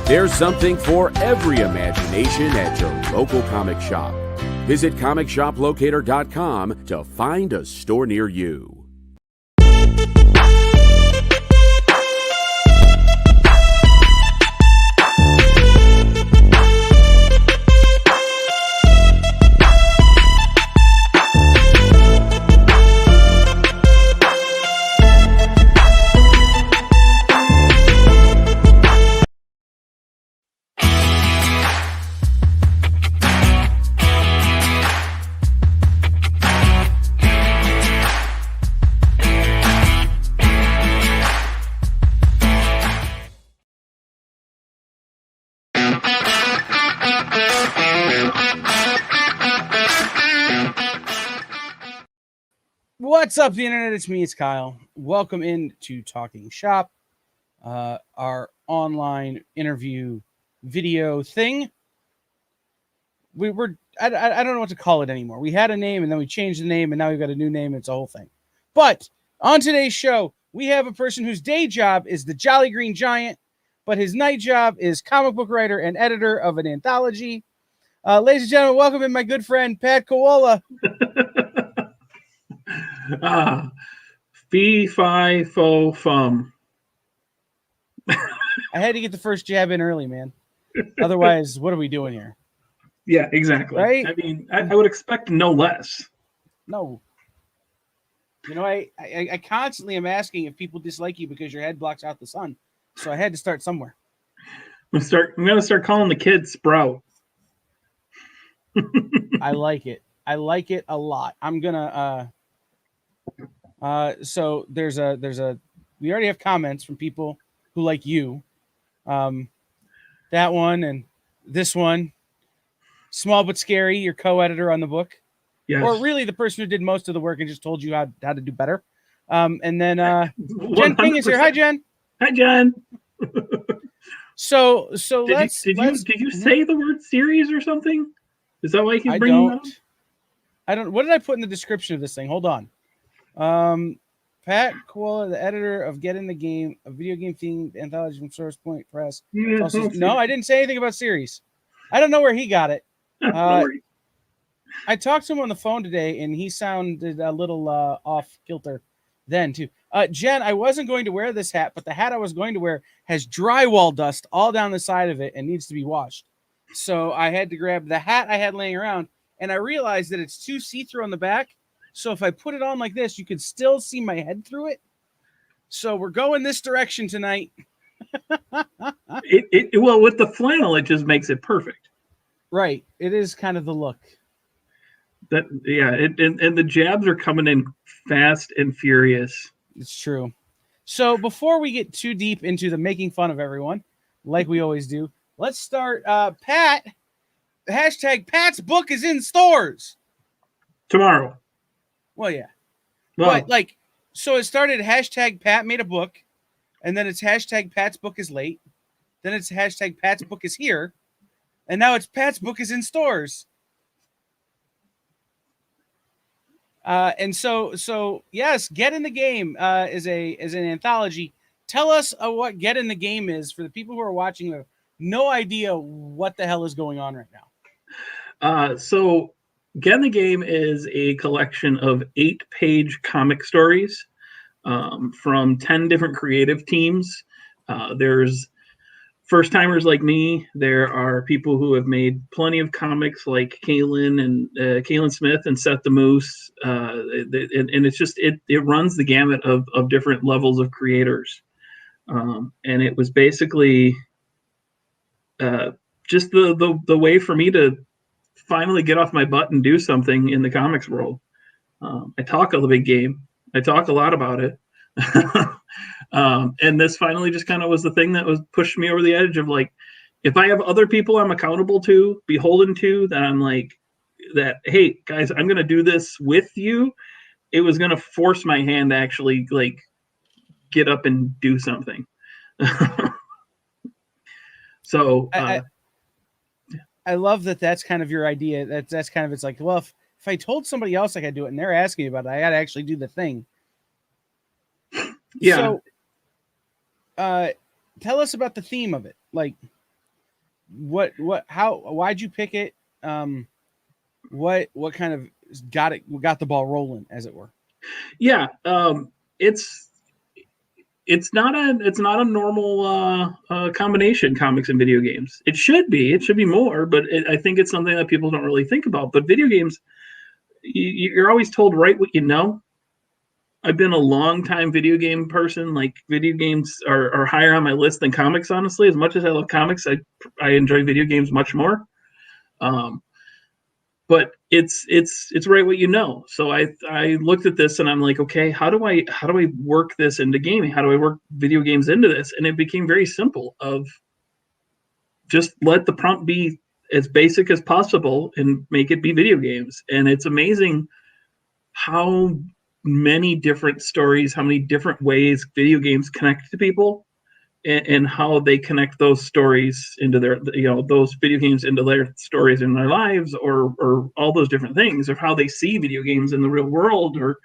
There's something for every imagination at your local comic shop. Visit ComicShopLocator.com to find a store near you. What's up, the internet? It's me, it's Kyle. Welcome into Talking Shop, our online interview video thing. I don't know what to call it anymore. We had a name and then we changed the name and now we've got a new name. It's a whole thing. But on today's show, we have a person whose day job is the Jolly Green Giant, but his night job is comic book writer and editor of an anthology. Ladies and gentlemen, welcome in my good friend, Pat Kawula. Fee, fi, fo, fum. I had to get the first jab in early, man. Otherwise, what are we doing here? Yeah, exactly. Right? I mean, I would expect no less. No. You know, I constantly am asking if people dislike you because your head blocks out the sun. So I had to start somewhere. I'm gonna start calling the kids Sprout. I like it. I like it a lot. I'm gonna so there's a we already have comments from people who like you. That one and this one. Small but Scary, your co-editor on the book. Yes. Or really the person who did most of the work and just told you how to do better. And then Jen King is here. Hi, Jen. Hi, Jen. So did you say the word series or something? Is that why you keep bringing it up? I don't. What did I put in the description of this thing? Hold on. Pat Kawula, the editor of Get in the Game, a video game themed anthology from Source Point Press. No, I didn't say anything about series. I don't know where he got it. I talked to him on the phone today, and he sounded a little off kilter then, too. Jen, I wasn't going to wear this hat, but the hat I was going to wear has drywall dust all down the side of it and needs to be washed. So I had to grab the hat I had laying around, and I realized that it's too see-through on the back. So if I put it on like this, you could still see my head through it. So we're going this direction tonight. Well, with the flannel, it just makes it perfect. Right. It is kind of the look. And the jabs are coming in fast and furious. It's true. So before we get too deep into the making fun of everyone, like we always do, let's start. Pat, hashtag Pat's book is in stores. Tomorrow. Well, yeah. Well, but so it started hashtag Pat made a book, and then it's hashtag Pat's book is late. Then it's hashtag Pat's book is here. And now it's Pat's book is in stores. And so yes, Get in the Game is an anthology. Tell us what Get in the Game is for the people who are watching who have no idea what the hell is going on right now. So Get in the Game is a collection of 8-page comic stories from 10 different creative teams. There's first-timers like me. There are people who have made plenty of comics like Kaylin Smith and Seth the Moose. And it's just, it runs the gamut of different levels of creators. And it was basically just the way for me to finally get off my butt and do something in the comics world. I talk a big game. I talk a lot about it. And this finally just kind of was the thing that was pushed me over the edge of like, if I have other people I'm accountable to, beholden to, that I'm like, that, hey guys, I'm going to do this with you. It was going to force my hand to actually like get up and do something. So I love that. That's kind of your idea. That's kind of, it's like, well, if I told somebody else I could do it and they're asking me about it, I got to actually do the thing. Yeah. So, tell us about the theme of it. Like, why'd you pick it? What kind of got the ball rolling, as it were? Yeah, it's not a normal combination, comics and video games. It should be more, but I think it's something that people don't really think about. But video games, you're always told write what you know. I've been a long time video game person. Like, video games are higher on my list than comics. Honestly, as much as I love comics, I enjoy video games much more. Um, but it's right what you know. So I looked at this and I'm like, okay, how do I work this into gaming? How do I work video games into this? And it became very simple. Of just let the prompt be as basic as possible and make it be video games. And it's amazing how many different stories, how many different ways video games connect to people, and how they connect those stories into their, those video games into their stories in their lives, or all those different things, or how they see video games in the real world. Or,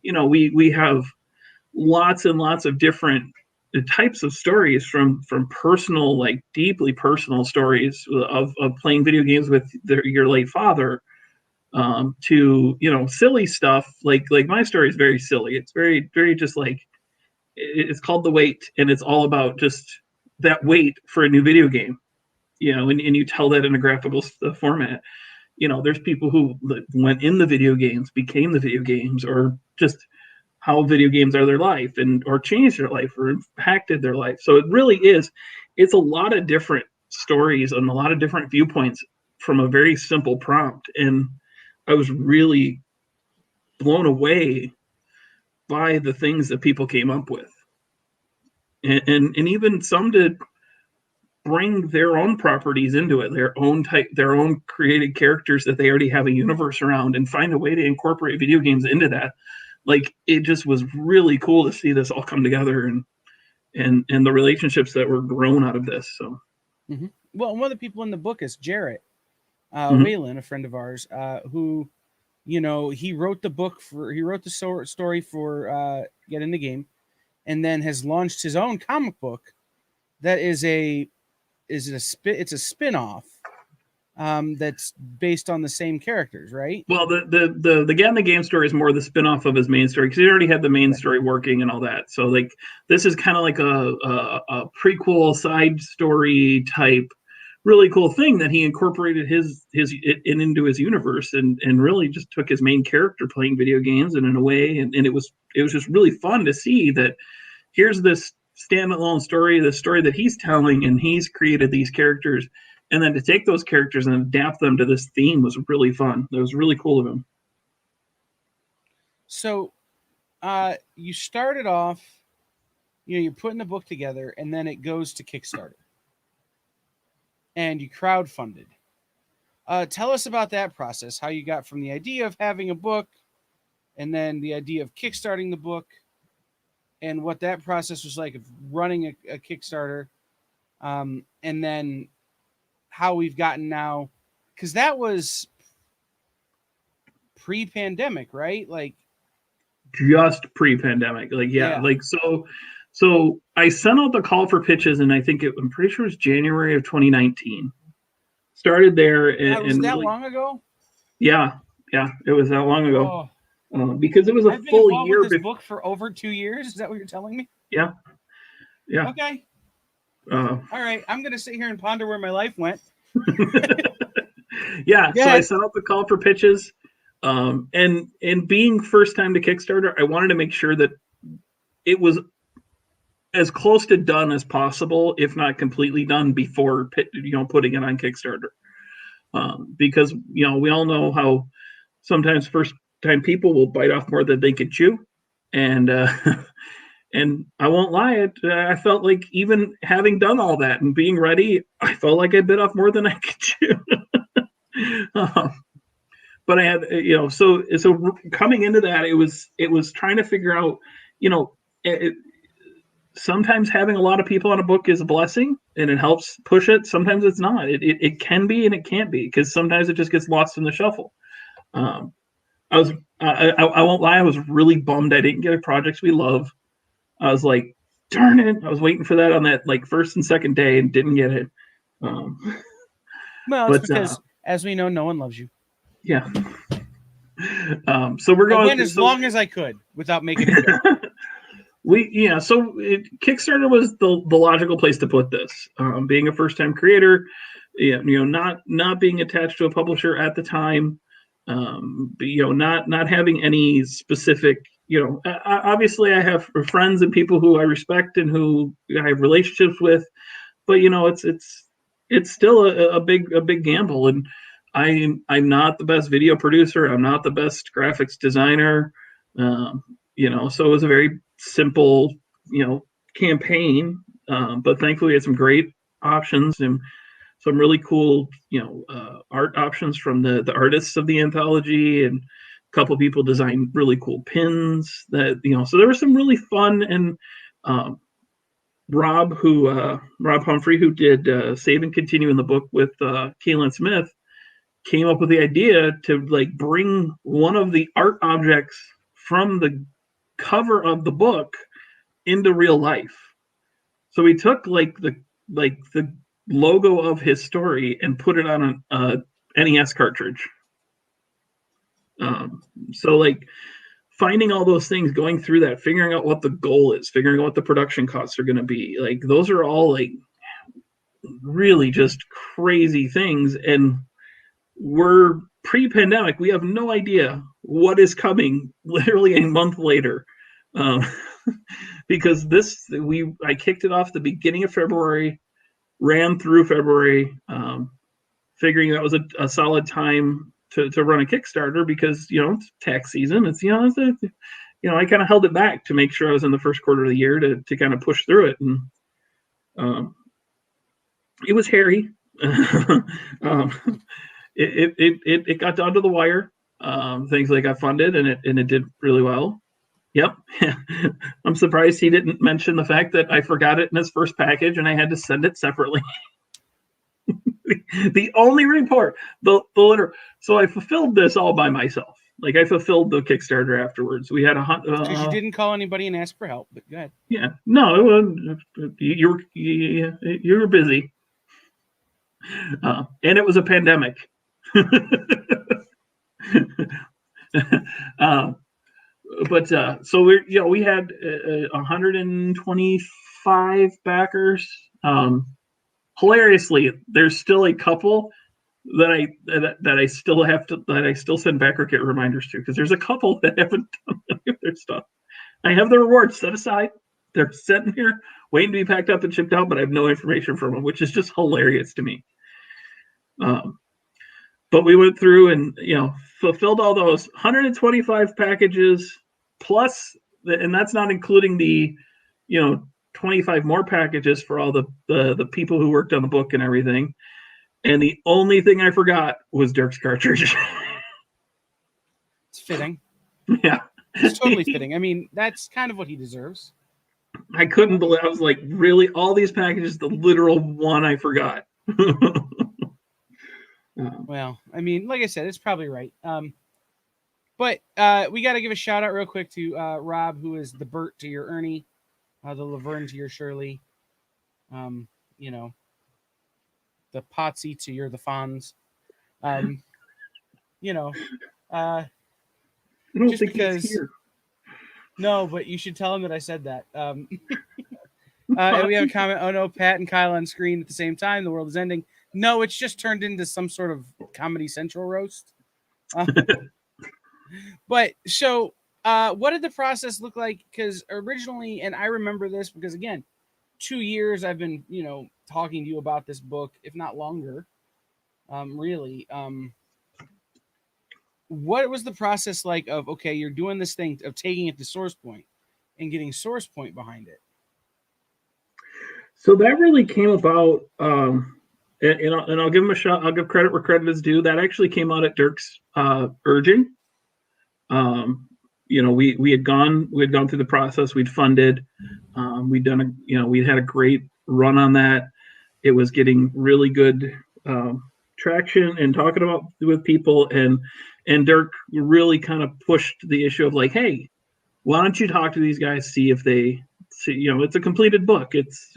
we have lots and lots of different types of stories, from personal, like deeply personal stories of playing video games with your late father, to silly stuff. Like my story is very silly. It's very very just like, it's called The Wait, and it's all about just that wait for a new video game. And you tell that in a graphical format. There's people who went in the video games, became the video games, or just how video games are their life, or changed their life, or impacted their life. So it really is, it's a lot of different stories and a lot of different viewpoints from a very simple prompt. And I was really blown away by the things that people came up with, and even some to bring their own properties into it, their own created characters that they already have a universe around, and find a way to incorporate video games into that. Like, it just was really cool to see this all come together, and the relationships that were grown out of this. So, Well, one of the people in the book is Jarrett Whalen, a friend of ours, who, he wrote the story for Get in the Game, and then has launched his own comic book that is a spin-off that's based on the same characters, right? Well, the Get in the Game story is more the spin-off of his main story, because he already had the main story working and all that. So, like, this is kind of like a prequel side story type, really cool thing that he incorporated his into his universe, and really just took his main character playing video games, and in a way, and it was just really fun to see that here's this standalone story, the story that he's telling, and he's created these characters, and then to take those characters and adapt them to this theme was really fun. It was really cool of him. So, you started off, you're putting the book together, and then it goes to Kickstarter, and you crowdfunded. Tell us about that process, how you got from the idea of having a book, and then the idea of kickstarting the book, and what that process was like of running a Kickstarter, and then how we've gotten now, because that was pre-pandemic, right? Like, just pre-pandemic. Like, yeah. Like, so I sent out the call for pitches, and I'm pretty sure it was January of 2019. Started there, and was that really, long ago? Yeah, it was that long ago. Because it was a full year. With this book for over 2 years. Is that what you're telling me? Yeah. Okay. All right. I'm gonna sit here and ponder where my life went. Yeah. So I sent out the call for pitches, and being first time to Kickstarter, I wanted to make sure that it was as close to done as possible, if not completely done, before putting it on Kickstarter. Because we all know how sometimes first time people will bite off more than they can chew, and and I won't lie, I felt like, even having done all that and being ready, I felt like I bit off more than I could chew. But I had, so coming into that, it was trying to figure out, sometimes having a lot of people on a book is a blessing, and it helps push it. Sometimes it's not. It can be, and it can't be, because sometimes it just gets lost in the shuffle. I won't lie, I was really bummed I didn't get Projects We Love. I was like, darn it, I was waiting for that on that, like, first and second day, and didn't get it. Well, it's but because, as we know, no one loves you. yeah. So we're I going went as long as I could without making it go. Kickstarter was the logical place to put this. Being a first time creator, not being attached to a publisher at the time, not having any specific, obviously I have friends and people who I respect and who I have relationships with, but it's still a big gamble, and I'm not the best video producer. I'm not the best graphics designer. So it was a very simple, campaign. But thankfully, we had some great options and some really cool, art options from the artists of the anthology, and a couple of people designed really cool pins that, so there was some really fun. And Rob Humphrey, who did Save and Continue in the book with Keelan Smith, came up with the idea to bring one of the art objects from the cover of the book into real life. So we took the logo of his story and put it on a NES cartridge. So finding all those things, going through that, figuring out what the goal is, figuring out what the production costs are going to be, those are all really just crazy things. And we're pre-pandemic. We have no idea what is coming literally a month later. Because I kicked it off the beginning of February, ran through February, figuring that was a solid time to run a Kickstarter, because it's tax season. It's I kind of held it back to make sure I was in the first quarter of the year to kind of push through it, and it was hairy. It got down to the wire. Things got funded, and it did really well. Yep. I'm surprised he didn't mention the fact that I forgot it in his first package and I had to send it separately. The only report, the letter. So I fulfilled this all by myself. I fulfilled the Kickstarter afterwards. We had because you didn't call anybody and ask for help, but go ahead. Yeah. No, you were busy. And it was a pandemic. But so we had 125 backers. Hilariously, there's still a couple that I still send backer kit reminders to, because there's a couple that haven't done any of their stuff. I have the rewards set aside. They're sitting here waiting to be packed up and shipped out, but I have no information from them, which is just hilarious to me. But we went through and fulfilled all those 125 packages plus, and that's not including the 25 more packages for all the people who worked on the book and everything. And the only thing I forgot was Dirk's cartridge. It's fitting. Yeah, it's totally fitting. I mean, that's kind of what he deserves. I couldn't believe, I was like, really, all these packages, the literal one I forgot. Well, I mean, like I said, it's probably right. But we got to give a shout out real quick to Rob, who is the Bert to your Ernie, the Laverne to your Shirley, the Potsy to your the Fonz. I don't just think because. he's here. No, but you should tell him that I said that. And we have a comment. Oh no, Pat and Kyle on screen at the same time. The world is ending. No, it's just turned into some sort of Comedy Central roast. But so, what did the process look like? Because originally, and I remember this because again, 2 years I've been, talking to you about this book, if not longer. Really. What was the process like of, okay, you're doing this thing of taking it to Source Point and getting Source Point behind it? So that really came about, and I'll give him a shot. I'll give credit where credit is due. That actually came out at Dirk's urging. We had gone through the process. We'd funded. We'd done we had a great run on that. It was getting really good traction and talking about with people, and Dirk really kind of pushed the issue of hey, why don't you talk to these guys, see if it's a completed book. It's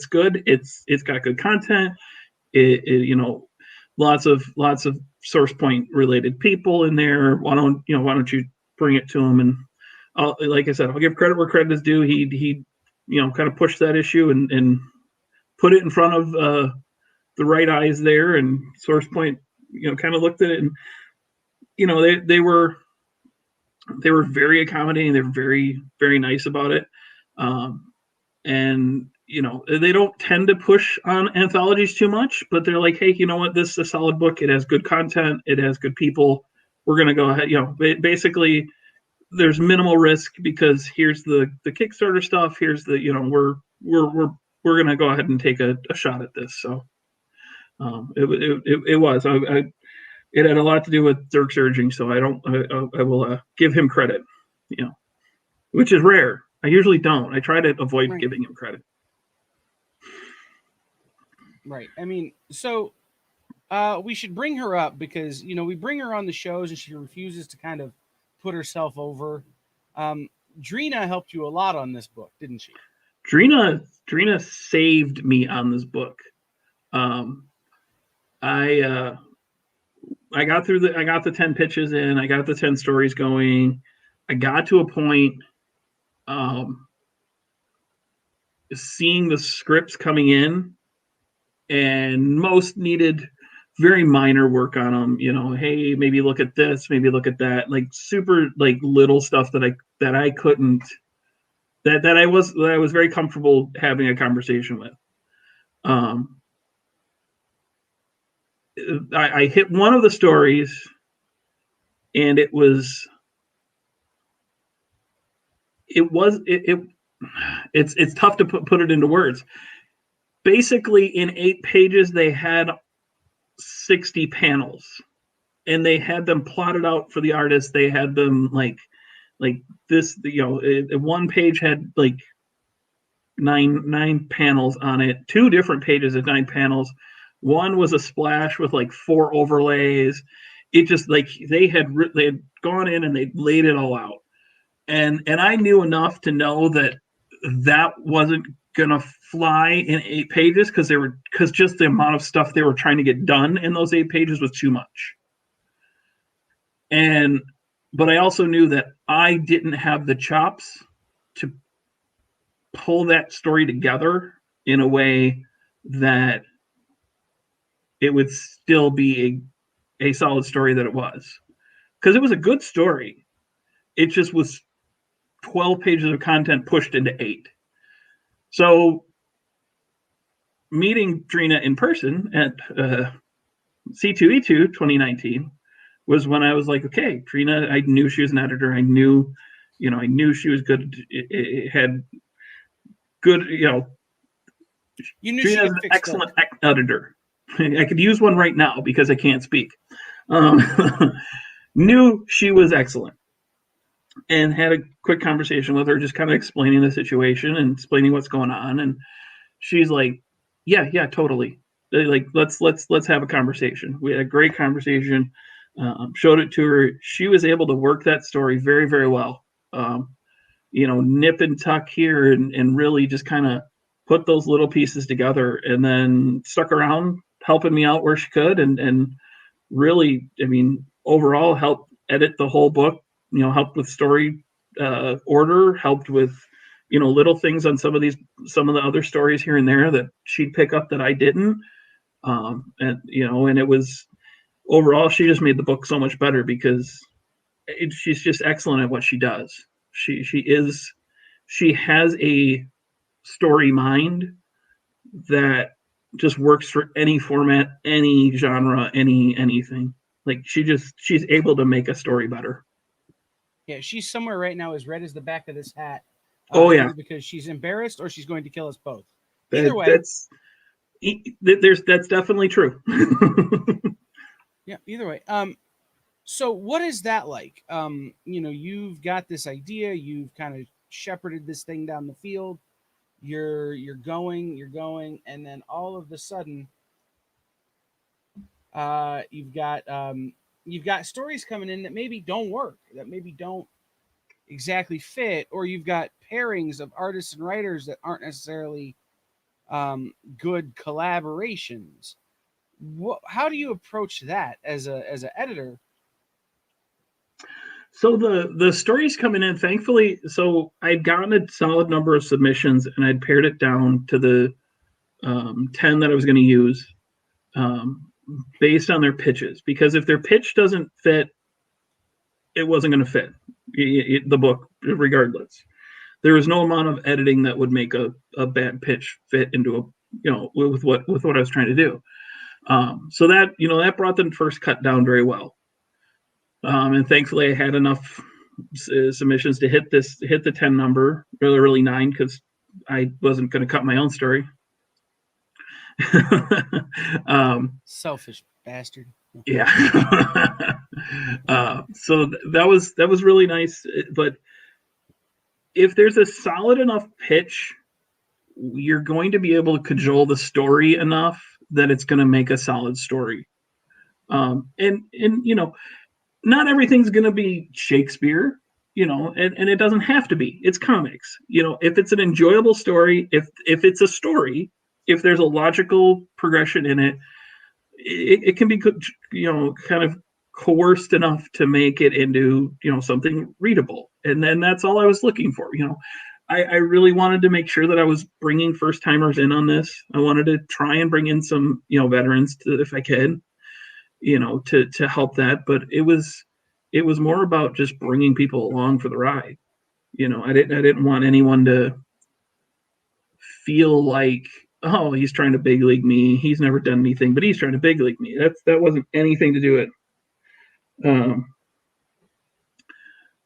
good. It's got good content. Lots of source point related people in there. Why don't you bring it to him? And like I said, I'll give credit where credit is due. He kind of pushed that issue and put it in front of the right eyes there, and source point kind of looked at it, and they were very accommodating. They're very, very nice about it. And they don't tend to push on anthologies too much, but they're like, hey, you know what, this is a solid book. It has good content. It has good people. We're going to go ahead. Basically there's minimal risk because here's the Kickstarter stuff. Here's the, we're going to go ahead and take a shot at this. So it had a lot to do with Dirk's urging. So I will give him credit, which is rare. I usually don't. I try to avoid giving him credit. Right. I mean, so we should bring her up because, we bring her on the shows and she refuses to kind of put herself over. Drina helped you a lot on this book, didn't she? Drina saved me on this book. I got the 10 pitches in, I got the 10 stories going. I got to a point, seeing the scripts coming in, and most needed very minor work on them. Hey, maybe look at this, maybe look at that, like super like little stuff that I couldn't, that I was very comfortable having a conversation with. I hit one of the stories, and it's tough to put it into words. Basically, in 8 pages, they had 60 panels, and they had them plotted out for the artist. They had them like this, one page had like nine panels on it. 2 different pages of 9 panels. One was a splash with like 4 overlays. It just like they had gone in and they laid it all out. And I knew enough to know that wasn't gonna fly in 8 pages because just the amount of stuff they were trying to get done in those 8 pages was too much. But I also knew that I didn't have the chops to pull that story together in a way that it would still be a solid story that it was. Because it was a good story. It just was 12 pages of content pushed into 8. So meeting Drina in person at C2E2 2019 was when I was like, okay, Drina, I knew she was an editor. I knew she was good. It had good, You knew Drina's an excellent editor. I could use one right now because I can't speak. Knew she was excellent, and had a quick conversation with her, just kind of explaining the situation and explaining what's going on. And she's like, yeah, totally. Like, let's have a conversation. We had a great conversation. Showed it to her. She was able to work that story very, very well. Nip and tuck here and really just kind of put those little pieces together, and then stuck around helping me out where she could. And really, I mean, overall helped edit the whole book, helped with story order, helped with, little things on some of the other stories here and there that she'd pick up that I didn't. And it was, overall, she just made the book so much better because she's just excellent at what she does. She has a story mind that just works for any format, any genre, anything. Like she's able to make a story better. Yeah, she's somewhere right now as red as the back of this hat. Oh yeah, because she's embarrassed or she's going to kill us both. Either way, that's definitely true. Yeah, either way. So what is that like? You've got this idea, you've kind of shepherded this thing down the field. You're going, and then all of a sudden, you've got stories coming in that maybe don't work, that maybe don't exactly fit, or you've got pairings of artists and writers that aren't necessarily good collaborations. How do you approach that as an editor? So the stories coming in, thankfully, so I'd gotten a solid number of submissions, and I'd pared it down to the 10 that I was going to use um, based on their pitches. Because if their pitch doesn't fit, it wasn't going to fit the book, regardless. There was no amount of editing that would make a bad pitch fit into a, with what I was trying to do. So that, that brought the first cut down very well. And thankfully I had enough submissions to hit the 10 number, really 9, because I wasn't going to cut my own story. Selfish bastard. Yeah. So that was really nice. But if there's a solid enough pitch, you're going to be able to cajole the story enough that it's going to make a solid story. And not everything's going to be Shakespeare, and it doesn't have to be. It's comics. If it's an enjoyable story, if it's a story, if there's a logical progression in it, it can be, kind of coerced enough to make it into, something readable. And then that's all I was looking for. I really wanted to make sure that I was bringing first timers in on this. I wanted to try and bring in some, veterans if I could, to help that. But it was more about just bringing people along for the ride. I didn't want anyone to feel like, oh, he's trying to big league me. He's never done anything, but he's trying to big league me. That wasn't anything to do it.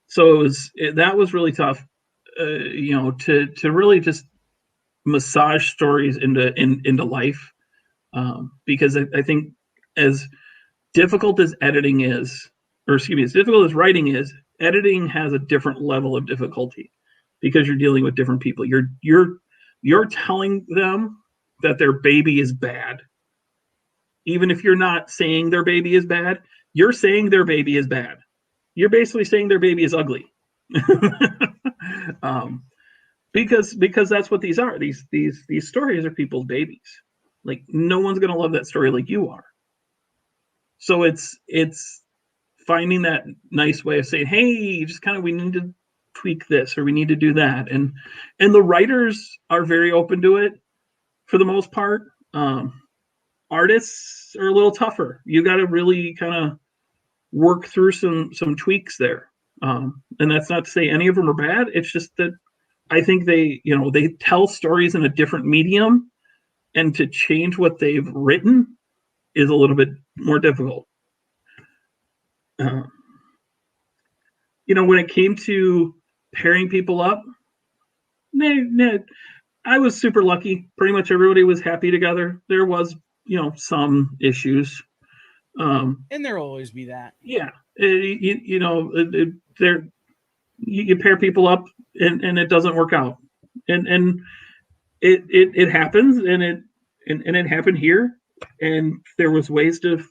So that was really tough, to really just massage stories into life, because I think as difficult as editing is, or excuse me, as difficult as writing is, editing has a different level of difficulty because you're dealing with different people. You're telling them that their baby is bad. Even if you're not saying their baby is bad, you're saying their baby is bad. You're basically saying their baby is ugly. Because that's what these are. These stories are people's babies. Like, no one's going to love that story like you are. So it's finding that nice way of saying, hey, just kind of, we need to tweak this, or we need to do that. And the writers are very open to it for the most part. Artists are a little tougher. You got to really kind of work through some tweaks there. And that's not to say any of them are bad. It's just that I think they tell stories in a different medium, and to change what they've written is a little bit more difficult. When it came to pairing people up, I was super lucky. Pretty much everybody was happy together. There was, some issues. And there'll always be that. Yeah. You pair people up and it doesn't work out. And it happens, and it happened here. And there was ways to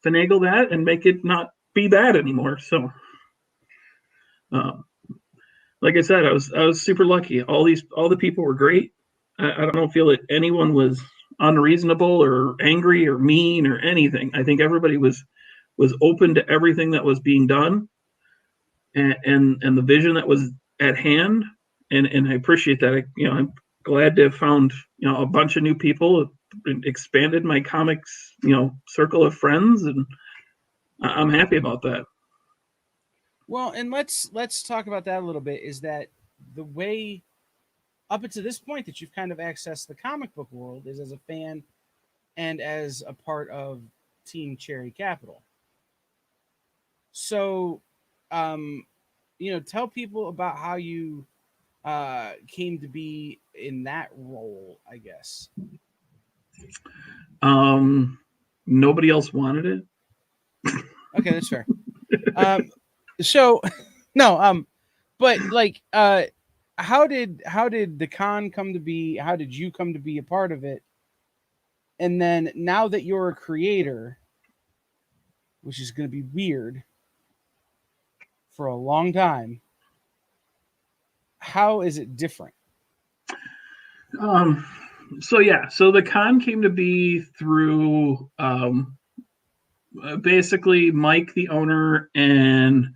finagle that and make it not be bad anymore. So, like I said, I was super lucky. All the people were great. I don't feel that anyone was unreasonable or angry or mean or anything. I think everybody was open to everything that was being done, and the vision that was at hand. And I appreciate that. I'm glad to have found, a bunch of new people, expanded my comics, circle of friends, and I'm happy about that. Well, and let's talk about that a little bit. Is that the way up until this point that you've kind of accessed the comic book world is as a fan and as a part of Team Cherry Capital. So, tell people about how you came to be in that role, I guess. Nobody else wanted it. Okay, that's fair. So no, but like, how did the con come to be? How did you come to be a part of it? And then now that you're a creator, which is going to be weird for a long time, how is it different? So the con came to be through basically Mike, the owner, and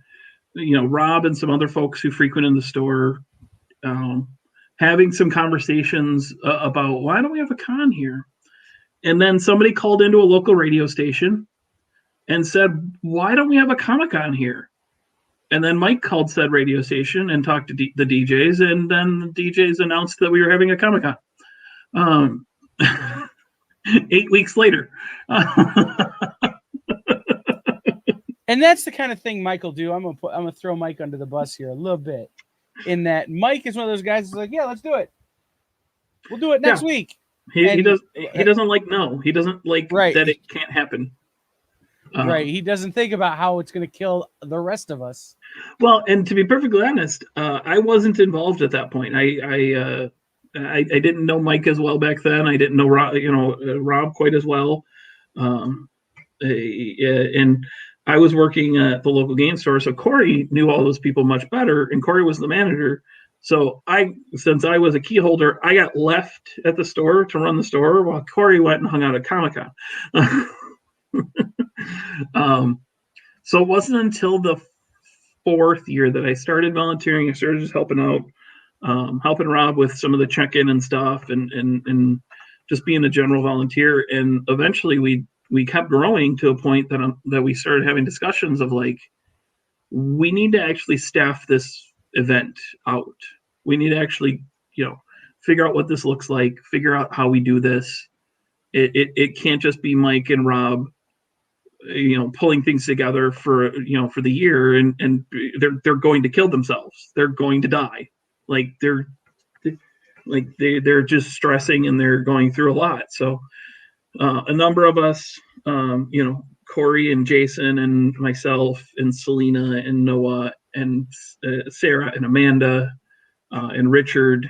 Rob and some other folks who frequent in the store, having some conversations about why don't we have a con here? And then somebody called into a local radio station and said, why don't we have a Comic-Con here? And then Mike called said radio station and talked to the DJs, and then the DJs announced that we were having a Comic-Con. 8 weeks later. And that's the kind of thing Mike will do. I'm gonna throw Mike under the bus here a little bit, in that Mike is one of those guys that's like, yeah, let's do it. We'll do it next week. He doesn't like no. He doesn't like that it can't happen. Right. He doesn't think about how it's going to kill the rest of us. Well, and to be perfectly honest, I wasn't involved at that point. I didn't know Mike as well back then. I didn't know Rob quite as well. And I was working at the local game store, so Corey knew all those people much better, and Corey was the manager. So since I was a key holder, I got left at the store to run the store while Corey went and hung out at Comic-Con. So it wasn't until the 4th year that I started volunteering. I started just helping out, helping Rob with some of the check-in and stuff, and just being a general volunteer. And eventually we kept growing to a point that we started having discussions of like, we need to actually staff this event out. We need to actually, figure out what this looks like, figure out how we do this. It can't just be Mike and Rob, pulling things together for the year, and they're going to kill themselves. They're going to die. They're just stressing, and they're going through a lot. So a number of us, Corey and Jason and myself and Selena and Noah and Sarah and Amanda and Richard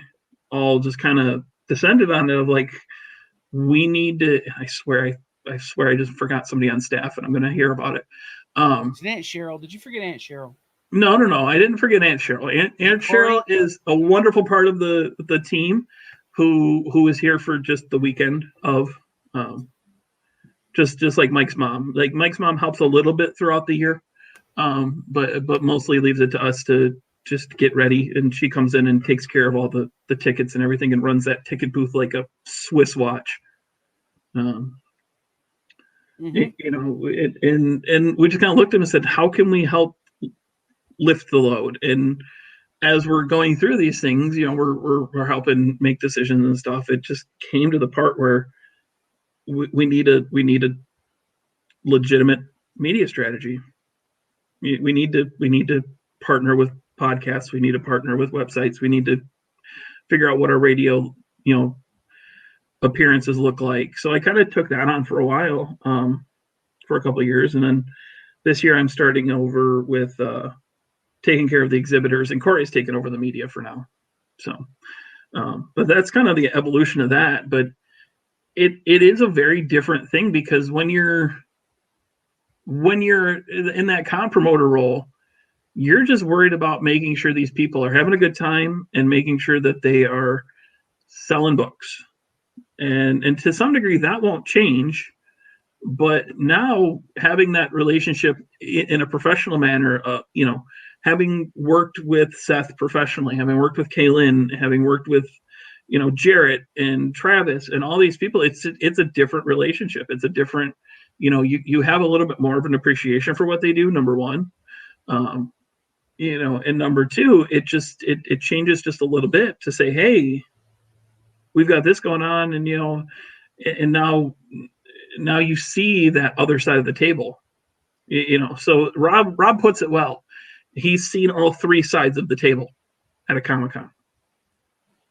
all just kind of descended on it of like, we need to, I swear I just forgot somebody on staff, and I'm going to hear about it. It's Aunt Cheryl. Did you forget Aunt Cheryl? No. I didn't forget Aunt Cheryl. Aunt Cheryl is a wonderful part of the team who is here for just the weekend of, just like Mike's mom. Like Mike's mom helps a little bit throughout the year, but mostly leaves it to us to just get ready, and she comes in and takes care of all the tickets and everything, and runs that ticket booth like a Swiss watch. And we just kind of looked at him and said, how can we help lift the load? And as we're going through these things, we're helping make decisions and stuff. It just came to the part where we need a legitimate media strategy. We need to partner with podcasts. We need to partner with websites. We need to figure out what our radio, appearances look like. So I kind of took that on for a while, for a couple of years. And then this year I'm starting over with taking care of the exhibitors, and Corey's taken over the media for now. So, but that's kind of the evolution of that. But it is a very different thing, because when you're in that con promoter role, you're just worried about making sure these people are having a good time and making sure that they are selling books. And to some degree that won't change, but now having that relationship in a professional manner, having worked with Seth professionally, having worked with Kaylin, having worked with, Jarrett and Travis and all these people, it's a different relationship. It's a different, you have a little bit more of an appreciation for what they do, number one. And number two, it changes just a little bit to say, hey, we've got this going on, and and now you see that other side of the table. So Rob puts it well. He's seen all three sides of the table at a Comic-Con,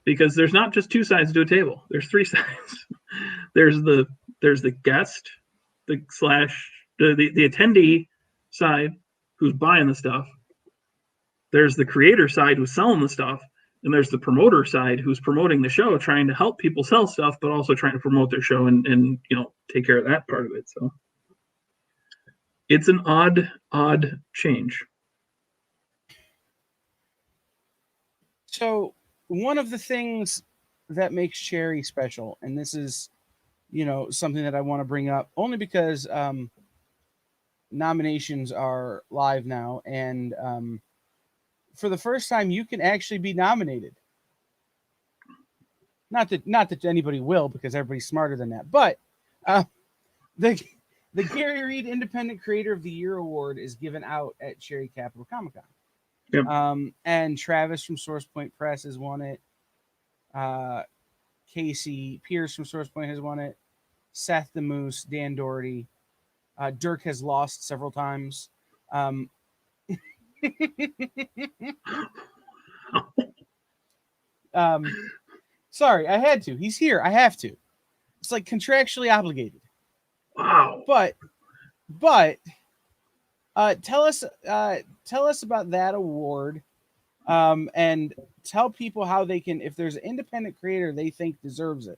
because there's not just two sides to a table. There's three sides. There's the guest, the attendee side who's buying the stuff. There's the creator side who's selling the stuff. And there's the promoter side who's promoting the show, trying to help people sell stuff, but also trying to promote their show and take care of that part of it. So it's an odd change. So one of the things that makes Cherry special, and this is, something that I want to bring up only because nominations are live now, and for the first time, you can actually be nominated. Not that anybody will, because everybody's smarter than that. But the Gary Reed Independent Creator of the Year Award is given out at Cherry Capital Comic Con. Yep. And Travis from Source Point Press has won it. Casey Pierce from Source Point has won it. Seth the Moose, Dan Doherty. Dirk has lost several times. Sorry, I had to. He's here. I have to. It's like contractually obligated. Wow. But tell us about that award, and tell people how they can, if there's an independent creator they think deserves it,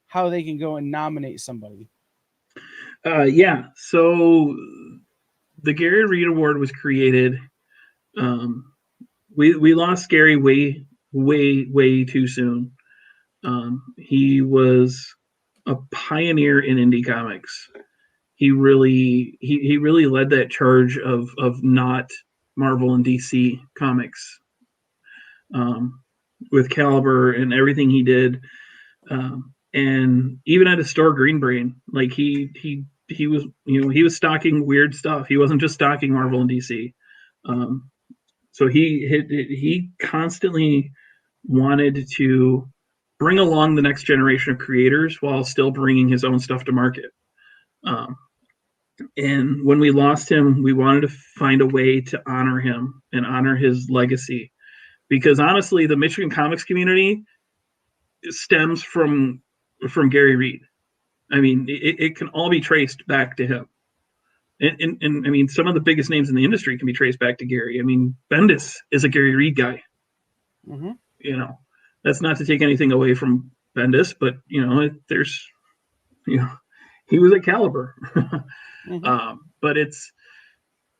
how they can go and nominate somebody. Yeah. So the Gary Reed Award was created. We lost Gary way too soon. He was a pioneer in indie comics. He really led that charge of not Marvel and DC comics, with Caliber and everything he did. And even at his store, Green Brain, like he was, he was stocking weird stuff. He wasn't just stocking Marvel and DC. So he constantly wanted to bring along the next generation of creators while still bringing his own stuff to market. And when we lost him, we wanted to find a way to honor him and honor his legacy, because honestly, the Michigan comics community stems from Gary Reed. I mean, it can all be traced back to him. And I mean, some of the biggest names in the industry can be traced back to Gary. I mean, Bendis is a Gary Reed guy. Mm-hmm. That's not to take anything away from Bendis, but there's, he was at Caliber. Mm-hmm. But it's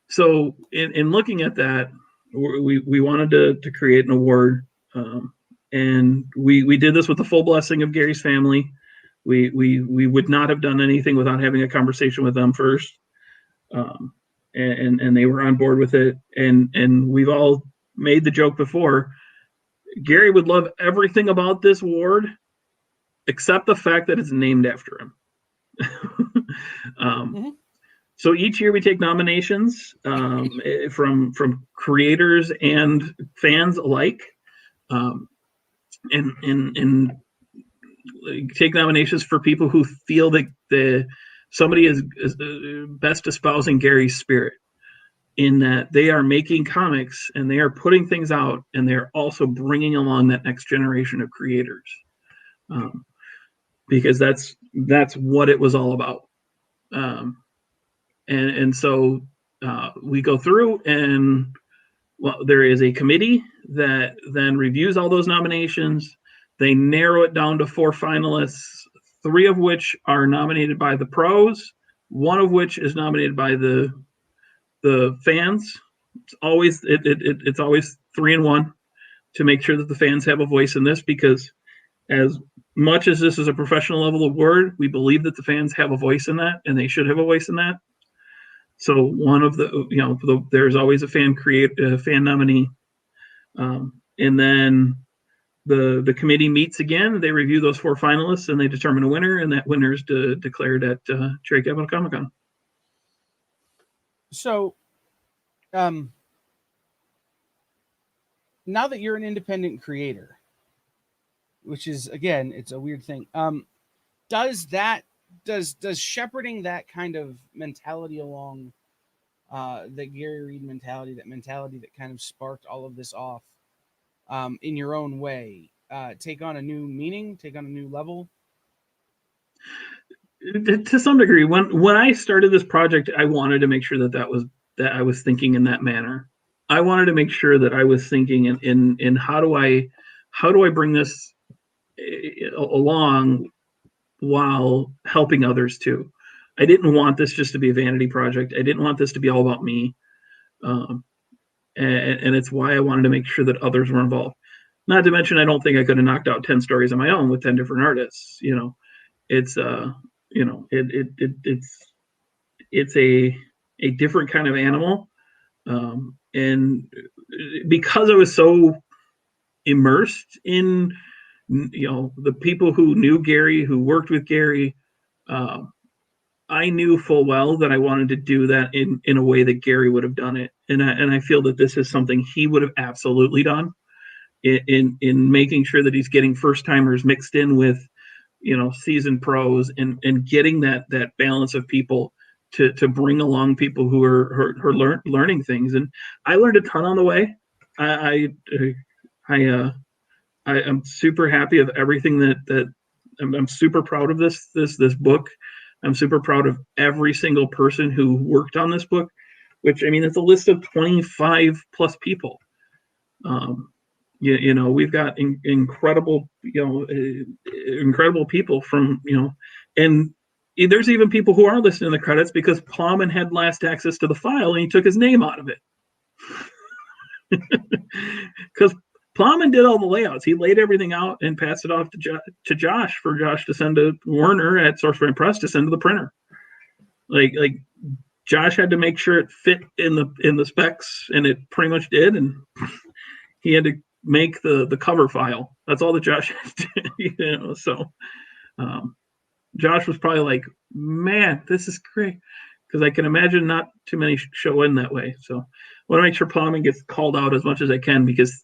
so in looking at that, we wanted to create an award, and we did this with the full blessing of Gary's family. We would not have done anything without having a conversation with them first, and they were on board with it. And we've all made the joke before. Gary would love everything about this award except the fact that it's named after him. Mm-hmm. So each year we take nominations from creators and fans alike, and take nominations for people who feel that somebody is best espousing Gary's spirit, in that they are making comics and they are putting things out and they're also bringing along that next generation of creators, because that's what it was all about. And so we go through, and there is a committee that then reviews all those nominations. They narrow it down to 4 finalists, 3 of which are nominated by the pros, 1 of which is nominated by the fans. It's always 3 and 1 to make sure that the fans have a voice in this, because as much as this is a professional level award, we believe that the fans have a voice in that, and they should have a voice in that. So one of there's always a fan nominee, and then the committee meets again. They review those 4 finalists and they determine a winner, and that winner is declared at Cherry Capital Comic Con. So, now that you're an independent creator, which is, again, it's a weird thing. Does shepherding that kind of mentality along, the Gary Reed mentality, that mentality that kind of sparked all of this off, in your own way, take on a new meaning, take on a new level? To some degree, when I started this project, I wanted to make sure that I was thinking in that manner. I wanted to make sure that I was thinking in how do I bring this along while helping others too. I didn't want this just to be a vanity project. I didn't want this to be all about me. And it's why I wanted to make sure that others were involved. Not to mention, I don't think I could have knocked out 10 stories on my own with 10 different artists. It's it's a different kind of animal, and because I was so immersed in the people who knew Gary, who worked with Gary, I knew full well that I wanted to do that in a way that Gary would have done it, and I feel that this is something he would have absolutely done in making sure that he's getting first timers mixed in with seasoned pros, and getting that balance of people to bring along people who are learning things. And I learned a ton on the way. I'm super happy of everything that I'm super proud of this book. I'm super proud of every single person who worked on this book, which, I mean, it's a list of 25 plus people. We've got incredible people from, and there's even people who are listed in the credits because Plowman had last access to the file and he took his name out of it. Because Plowman did all the layouts. He laid everything out and passed it off to Josh for Josh to send to Warner at Sourceframe Press to send to the printer. Like Josh had to make sure it fit in the specs, and it pretty much did. And he had to make the cover file. That's all that Josh had to do. So Josh was probably like, man, this is great. Because I can imagine not too many show in that way. So I want to make sure Plowman gets called out as much as I can, because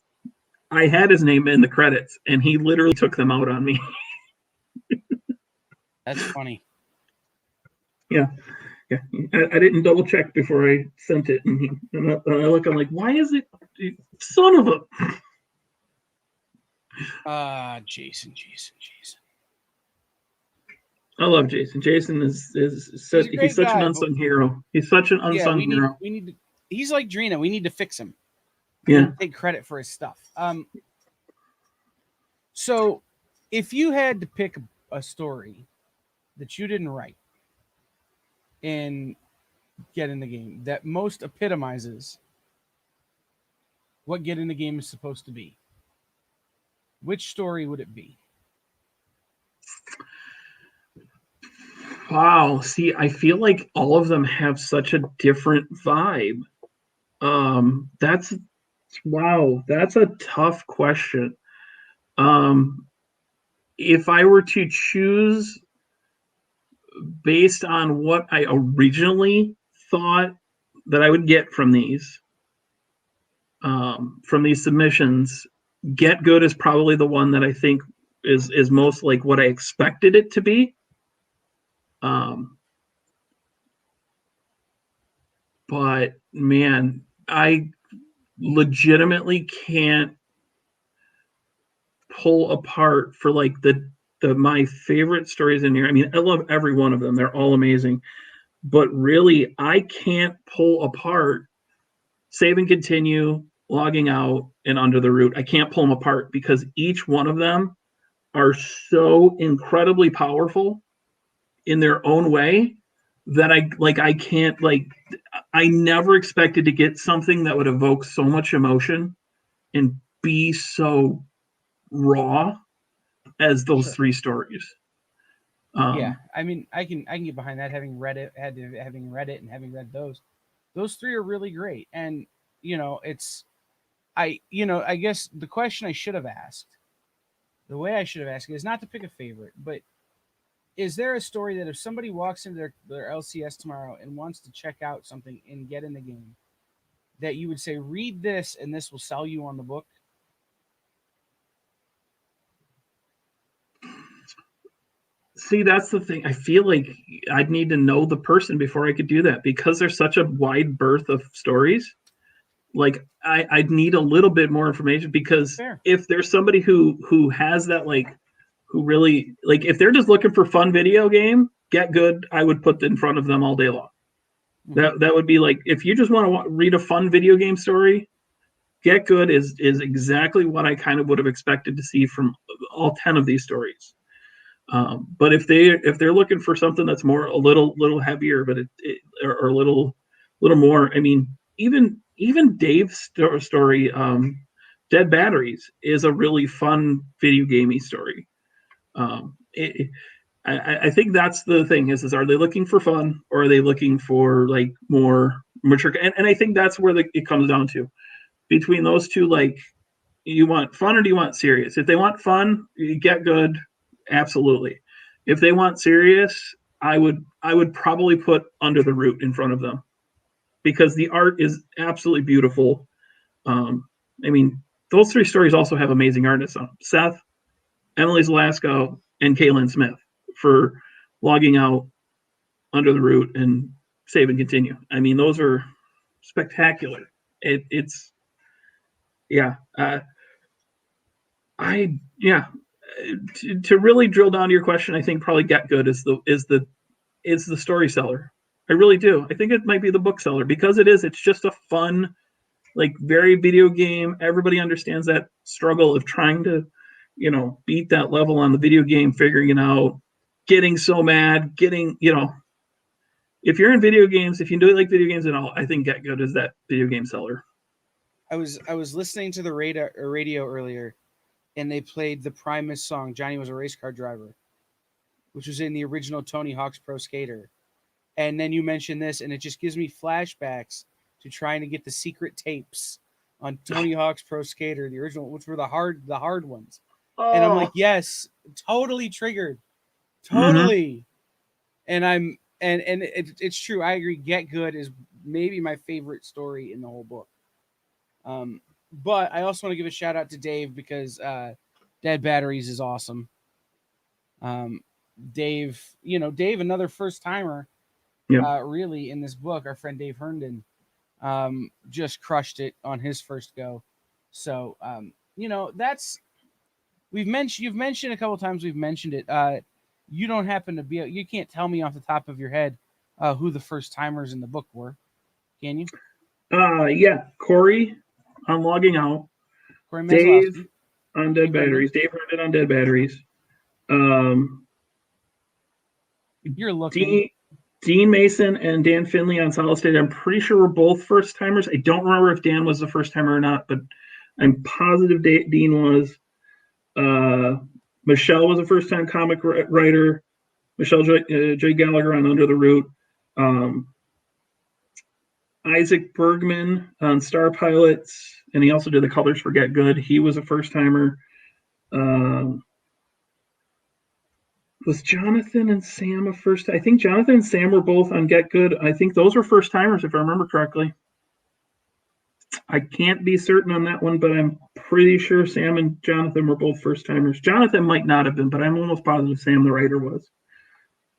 I had his name in the credits and he literally took them out on me. That's funny. Yeah. I didn't double check before I sent it. And I look, I'm like, why is it? Son of a. Jason. I love Jason. Jason is such an unsung hero. He's such an unsung hero. We need to, he's like Drina. We need to fix him. Yeah. Take credit for his stuff. So if you had to pick a story that you didn't write and Get in the Game that most epitomizes what Get in the Game is supposed to be, which story would it be? Wow. See, I feel like all of them have such a different vibe. That's a tough question. If I were to choose based on what I originally thought that I would get from these submissions, Get Good is probably the one that I think is most like what I expected it to be. But man, I legitimately can't pull apart for like the my favorite stories in here. I mean, I love every one of them. They're all amazing. But really, I can't pull apart Save and Continue, Logging Out, and Under the Root. I can't pull them apart because each one of them are so incredibly powerful in their own way that I never expected to get something that would evoke so much emotion and be so raw as those three stories. Yeah, I mean, I can get behind that, having read it and having read those three are really great. And I guess the question I should have asked, the way I should have asked it, is not to pick a favorite, but is there a story that if somebody walks into their LCS tomorrow and wants to check out something and Get in the Game, that you would say, read this and this will sell you on the book? See, that's the thing. I feel like I'd need to know the person before I could do that, because there's such a wide berth of stories. Like I'd need a little bit more information, because if there's somebody who has that, like, who really, like, if they're just looking for fun video game, Get Good, I would put in front of them all day long. Mm-hmm. That would be like, if you just want to read a fun video game story, Get Good is exactly what I kind of would have expected to see from all 10 of these stories. But if they're looking for something that's more a little heavier, but or a little more, I mean, even Dave's story, Dead Batteries is a really fun video gamey story. I think that's the thing is are they looking for fun or are they looking for like more mature? And I think that's where it comes down to. Between those two, like, you want fun or do you want serious? If they want fun, you Get Good, absolutely. If they want serious, I would probably put Under the Root in front of them because the art is absolutely beautiful. I mean, those three stories also have amazing artists on them. Seth, Emily Zalasko, and Kaylin Smith for logging out Under the Root and Save and Continue. I mean, those are spectacular. It's yeah. To really drill down to your question, I think probably Get Good is the story seller. I really do. I think it might be the bookseller because it's just a fun, like, very video game. Everybody understands that struggle of trying to, beat that level on the video game, figuring it out, getting so mad, if you're in video games, if you do like video games at all, I think Get Good is that video game seller. I was listening to the radio earlier, and they played the Primus song, Johnny Was a Race Car Driver, which was in the original Tony Hawk's Pro Skater. And then you mentioned this, and it just gives me flashbacks to trying to get the secret tapes on Tony Hawk's Pro Skater, the original, which were the hard ones. Oh. And I'm like, yes, totally triggered. Totally. Mm-hmm. And it's true. I agree. Get Good is maybe my favorite story in the whole book. But I also want to give a shout out to Dave because Dead Batteries is awesome. Dave, another first timer, really in this book. Our friend Dave Herndon just crushed it on his first go. So you've mentioned a couple times. We've mentioned it. You don't happen to you can't tell me off the top of your head who the first timers in the book were, can you? Yeah, Corey on Logging Out, Dave on Dead Batteries, Dave Herndon on Dead Batteries. You're looking. Dean Mason and Dan Finley on Solid State. I'm pretty sure we're both first timers. I don't remember if Dan was the first timer or not, but I'm positive Dean was. Michelle was a first time comic writer. Michelle J. Gallagher on Under the Root. Isaac Bergman on Star Pilots, and he also did the colors for Get Good. He was a first timer. Was Jonathan and Sam a first? I think Jonathan and Sam were both on Get Good. I think those were first timers, if I remember correctly. I can't be certain on that one, but I'm pretty sure Sam and Jonathan were both first timers. Jonathan might not have been, but I'm almost positive Sam, the writer, was.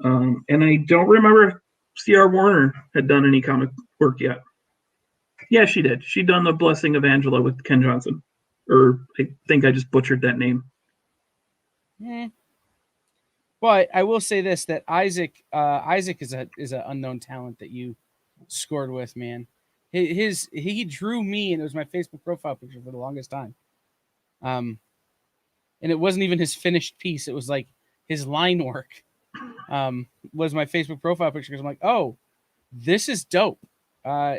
And I don't remember if C.R. Warner had done any comic work yet. Yeah, she did. She'd done The Blessing of Angela with Ken Johnson. Or I think I just butchered that name. But I will say this, that Isaac is an unknown talent that you scored with, man. He drew me, and it was my Facebook profile picture for the longest time. And it wasn't even his finished piece. It was like his line work was my Facebook profile picture, because I'm like, oh, this is dope.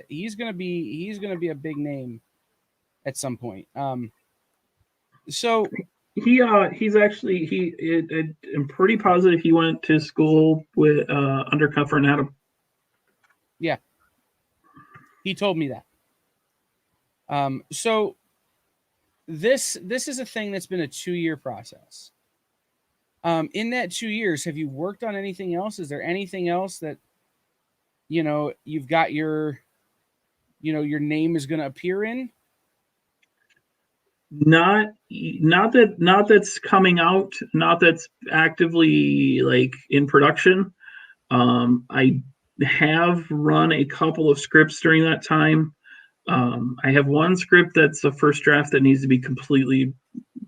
He's gonna be a big name at some point. So he's actually I'm pretty positive he went to school with Undercover and Adam. Yeah. He told me that. So this is a thing that's been a 2-year process. In that 2 years, have you worked on anything else? Is there anything else that, you've got your name is going to appear in? Not that's coming out, not that's actively like in production. I have run a couple of scripts during that time. I have one script that's a first draft that needs to be completely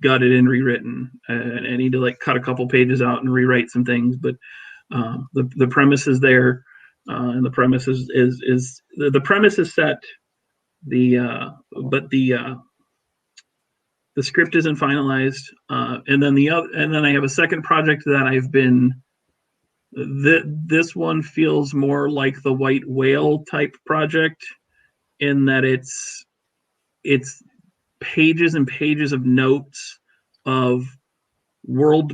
gutted and rewritten. And I need to cut a couple pages out and rewrite some things, but the premise is there, and the premise is the premise is set. But the script isn't finalized, and then I have a second project that I've been. This one feels more like the White Whale type project, in that it's pages and pages of notes of world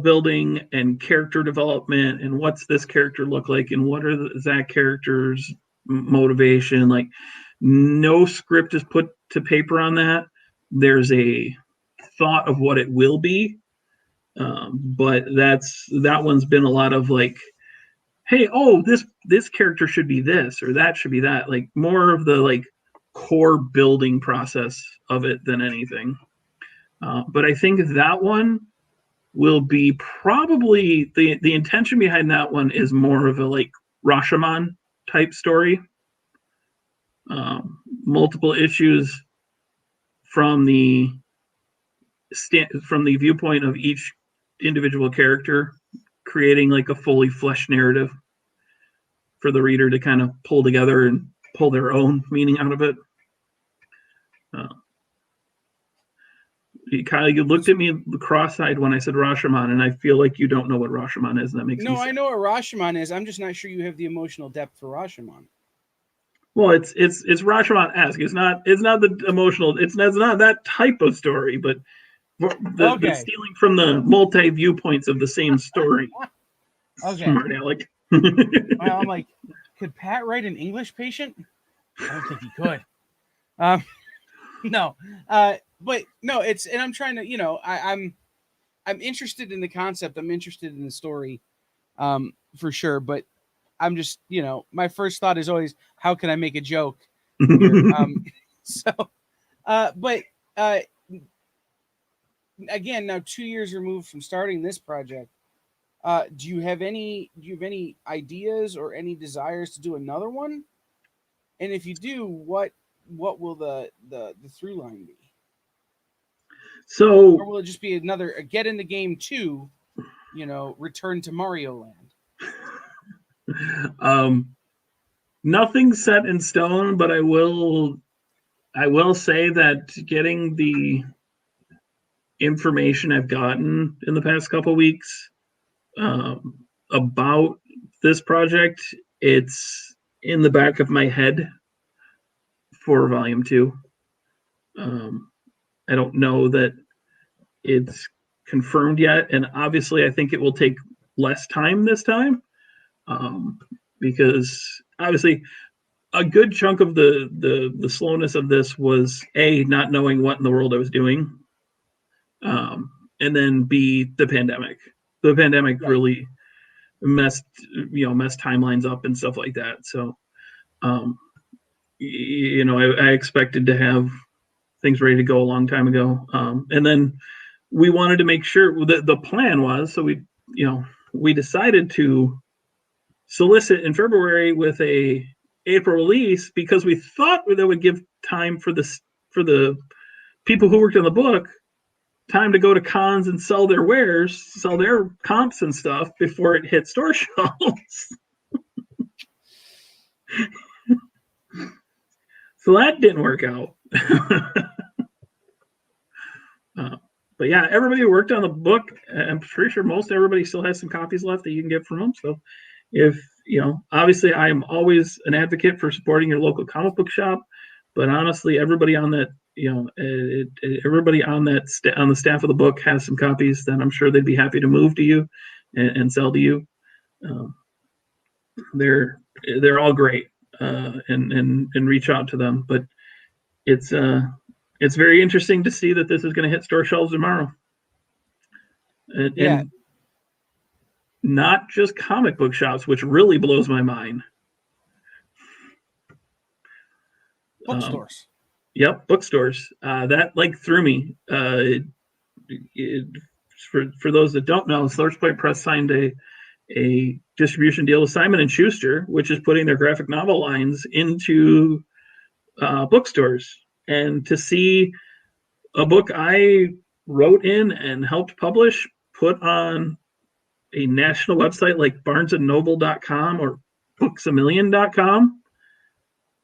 building and character development, and what's this character look like, and what are that character's motivation. Like, no script is put to paper on that. There's a thought of what it will be, but that one's been a lot of like, hey, oh, this character should be this, or that should be that. Like, more of the like core building process of it than anything. But I think that one will be probably the intention behind that one is more of a like Rashomon type story. Multiple issues from the viewpoint of each individual character, creating like a fully fleshed narrative for the reader to kind of pull together and pull their own meaning out of it. Kyle, you looked at me cross-eyed when I said Rashomon, and I feel like you don't know what Rashomon is. And that makes no, I know what Rashomon is. I'm just not sure you have the emotional depth for Rashomon. Well, it's Rashomon-esque. It's not the emotional. It's not that type of story, but the stealing from the multi viewpoints of the same story. Okay. Smart Alec. Well, I'm like, could Pat write an English patient? I don't think he could. No. But no, and I'm trying to, I'm interested in the concept. I'm interested in the story, for sure. But I'm just, my first thought is always, how can I make a joke here? But again, now 2 years removed from starting this project, do you have any ideas or any desires to do another one? And if you do, what will the through line be? So, or will it just be another get in the game 2, return to Mario Land? Nothing set in stone, but I will say that getting the information I've gotten in the past couple weeks about this project, it's in the back of my head for volume 2. I don't know that it's confirmed yet, and obviously I think it will take less time this time, because obviously a good chunk of the slowness of this was A, not knowing what in the world I was doing, and then B, the pandemic. The pandemic really messed timelines up and stuff like that. So, I expected to have things ready to go a long time ago. And then we wanted to make sure that the plan was, so we decided to solicit in February with a April release, because we thought that would give time for the people who worked on the book time to go to cons and sell their wares, sell their comps and stuff before it hit store shelves. So that didn't work out. But yeah, everybody who worked on the book, I'm pretty sure most everybody still has some copies left that you can get from them. So if, obviously I am always an advocate for supporting your local comic book shop, but honestly, everybody on that, everybody on the staff of the book has some copies, then I'm sure they'd be happy to move to you and sell to you. They're all great, and reach out to them, but it's very interesting to see that this is going to hit store shelves tomorrow. And not just comic book shops, which really blows my mind. Bookstores. Yep, bookstores. That threw me. For those that don't know, Source Point Press signed a distribution deal with Simon & Schuster, which is putting their graphic novel lines into bookstores. And to see a book I wrote in and helped publish put on a national website like barnesandnoble.com or booksamillion.com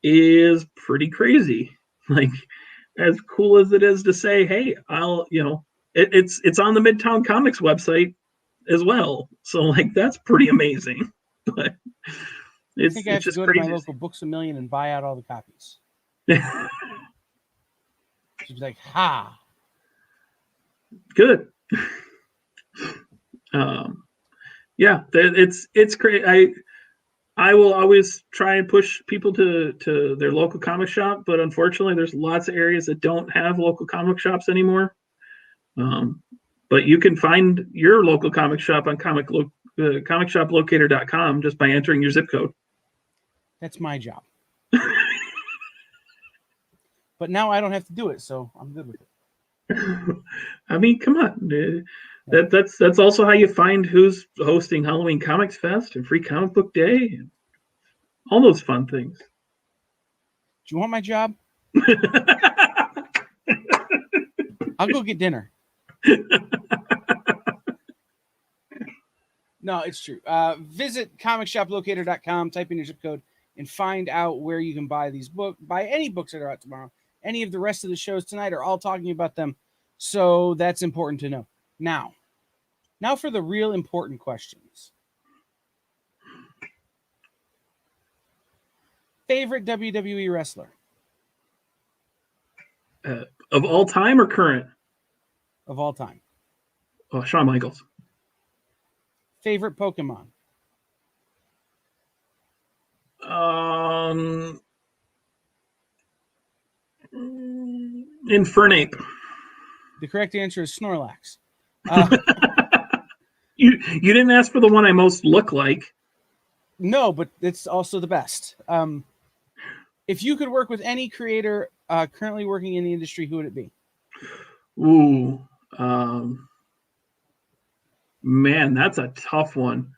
is pretty crazy. Like, as cool as it is to say, hey, it's on the Midtown Comics website as well. So that's pretty amazing. But I think I have to go to my local Books A Million and buy out all the copies. She'd be like, "Ha." Good. Yeah, it's great. I will always try and push people to their local comic shop, but unfortunately, there's lots of areas that don't have local comic shops anymore. But you can find your local comic shop on comicshoplocator.com just by entering your zip code. That's my job. But now I don't have to do it, so I'm good with it. I mean, come on. That's also how you find who's hosting Halloween Comics Fest and Free Comic Book Day, and all those fun things. Do you want my job? I'll go get dinner. No, it's true. Visit comicshoplocator.com, type in your zip code, and find out where you can buy these books. Buy any books that are out tomorrow. Any of the rest of the shows tonight are all talking about them. So that's important to know. Now for the real important questions. Favorite WWE wrestler? Of all time or current? Of all time. Oh, Shawn Michaels. Favorite Pokemon? Infernape. The correct answer is Snorlax. You didn't ask for the one I most look like. No, but it's also the best. If you could work with any creator currently working in the industry, who would it be? Ooh, man, that's a tough one.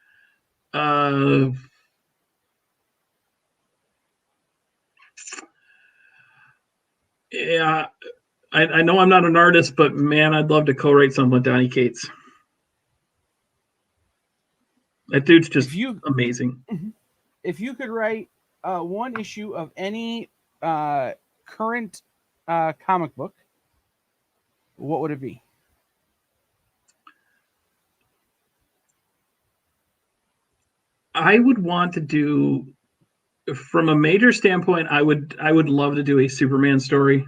Yeah, I know I'm not an artist, but man, I'd love to co-write something with Donny Cates. That dude's just amazing. If you could write one issue of any current comic book, what would it be? I would want to do, from a major standpoint, I would love to do a Superman story,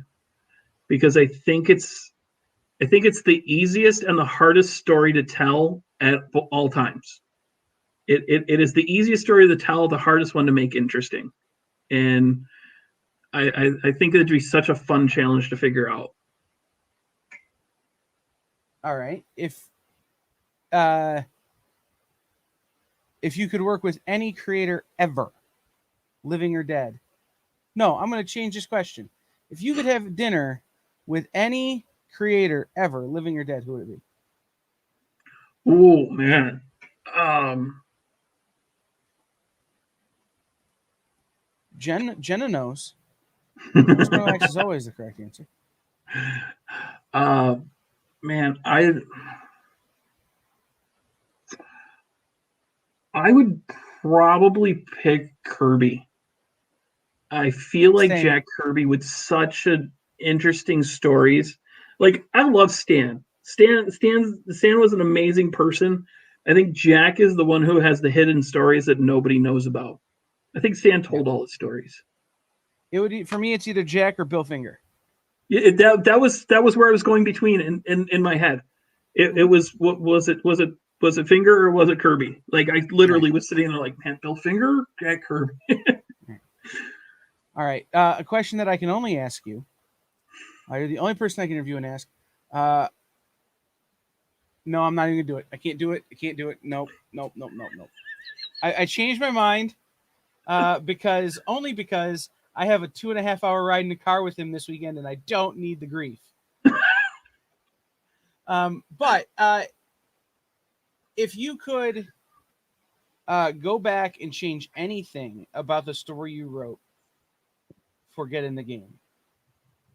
because I think it's the easiest and the hardest story to tell at all times. It is the easiest story to tell, the hardest one to make interesting. And I think it'd be such a fun challenge to figure out. All right. If you could work with any creator ever, living or dead. No, I'm going to change this question. If you could have dinner with any creator ever, living or dead, who would it be? Oh, man. Jenna knows. Snorlax is always the correct answer. Man, I would probably pick Kirby. I feel like Same. Jack Kirby with such interesting stories. Like, I love Stan. Stan was an amazing person. I think Jack is the one who has the hidden stories that nobody knows about. I think Stan told all his stories. It would, for me, it's either Jack or Bill Finger. That was where I was going between in my head. It was, what was it Finger or was it Kirby? Like, I literally was sitting there like, man, Bill Finger, Jack Kirby. All right. A question that I can only ask you. You're the only person I can interview and ask. No, I'm not even gonna do it. I can't do it. Nope. I changed my mind because I have a 2.5 hour ride in the car with him this weekend, and I don't need the grief. But if you could go back and change anything about the story you wrote for Get in the Game,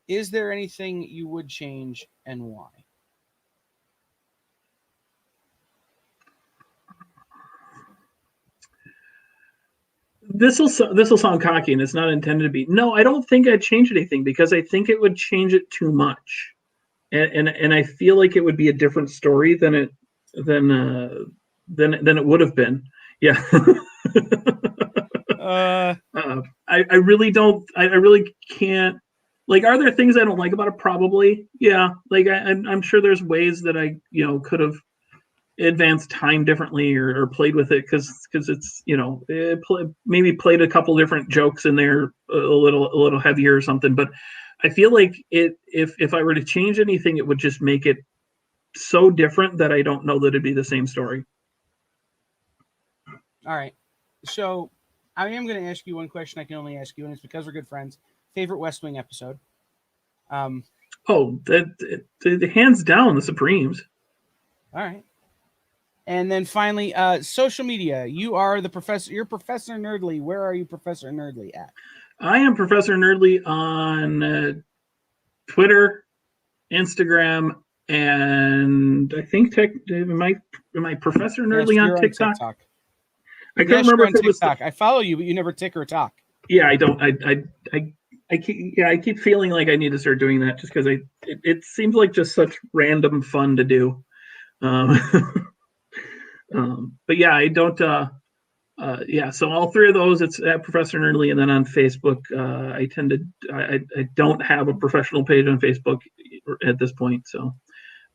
is there anything you would change and why? This will sound cocky, and it's not intended to be. No, I don't think I'd change anything, because I think it would change it too much, and I feel like it would be a different story than it would have been. Yeah. I really don't. I really can't Like, are there things I don't like about it? Probably, yeah. Like, I'm sure there's ways that I, could have advanced time differently or played with it because it's, maybe played a couple different jokes in there a little heavier or something. But I feel like if I were to change anything, it would just make it so different that I don't know that it'd be the same story. All right. So I am going to ask you one question I can only ask you, and it's because we're good friends. Favorite West Wing episode? The hands down, the Supremes. All right. And then finally, social media. You are the professor. You're Professor Nerdly. Where are you Professor Nerdly at? I am Professor Nerdly on Twitter, Instagram, and I think am I Professor Nerdly on TikTok? I can't remember if it was TikTok. I follow you, but you never tick or talk. Yeah, I don't. I keep feeling like I need to start doing that just because it seems like just such random fun to do. But yeah, I don't. So all three of those, it's at Professor Nerdly, and then on Facebook, I don't have a professional page on Facebook at this point, so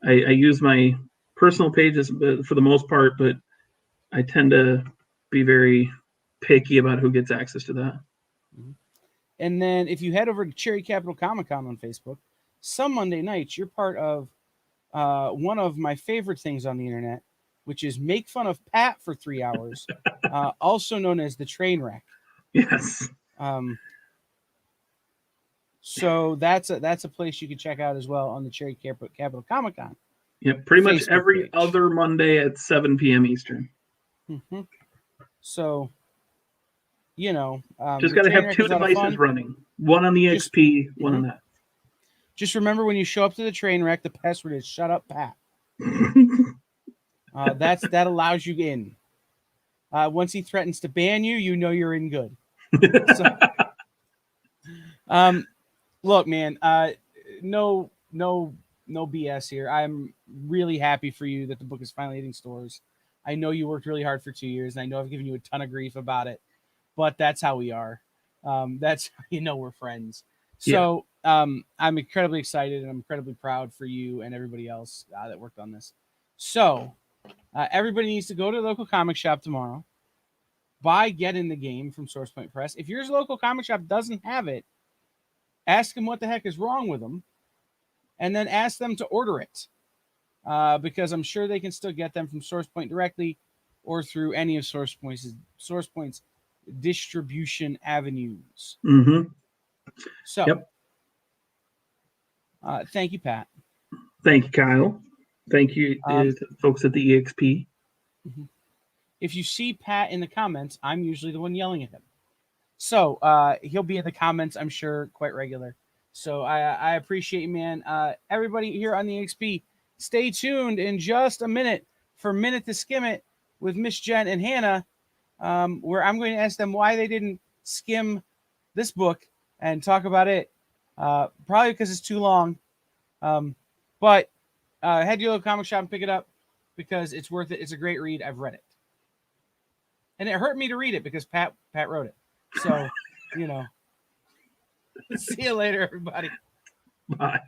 I use my personal pages for the most part, but I tend to be very picky about who gets access to that. And then if you head over to Cherry Capital Comic Con on Facebook, some Monday nights, you're part of one of my favorite things on the internet, which is make fun of Pat for 3 hours, also known as the train wreck. Yes. So that's a place you can check out as well on the Cherry Capital Comic Con. Yeah, pretty much Facebook every page. other Monday at 7 p.m. Eastern. Mm-hmm. So, just got to have two devices running. One on the XP, one on that. Just remember, when you show up to the train wreck, the password is "Shut Up, Pat." That allows you in. Once he threatens to ban you, you're in good. So, look, man, no BS here. I'm really happy for you that the book is finally hitting stores. I know you worked really hard for 2 years, and I know I've given you a ton of grief about it, but that's how we are. That's how we're friends. So I'm incredibly excited, and I'm incredibly proud for you and everybody else that worked on this. So everybody needs to go to the local comic shop tomorrow, buy Get in the Game from SourcePoint Press. If your local comic shop doesn't have it, ask them what the heck is wrong with them, and then ask them to order it. Because I'm sure they can still get them from SourcePoint directly or through any of SourcePoint's distribution avenues. Mm-hmm. So, thank you, Pat. Thank you, Kyle. Thank you, folks at the EXP. Mm-hmm. If you see Pat in the comments, I'm usually the one yelling at him. So he'll be in the comments, I'm sure, quite regular. So I appreciate you, man. Everybody here on the EXP, stay tuned in just a minute for Minute to Skim It with Miss Jen and Hannah, where I'm going to ask them why they didn't skim this book and talk about it. Probably because it's too long. But head to your local comic shop and pick it up because it's worth it. It's a great read. I've read it. And it hurt me to read it because Pat wrote it. So, see you later, everybody. Bye.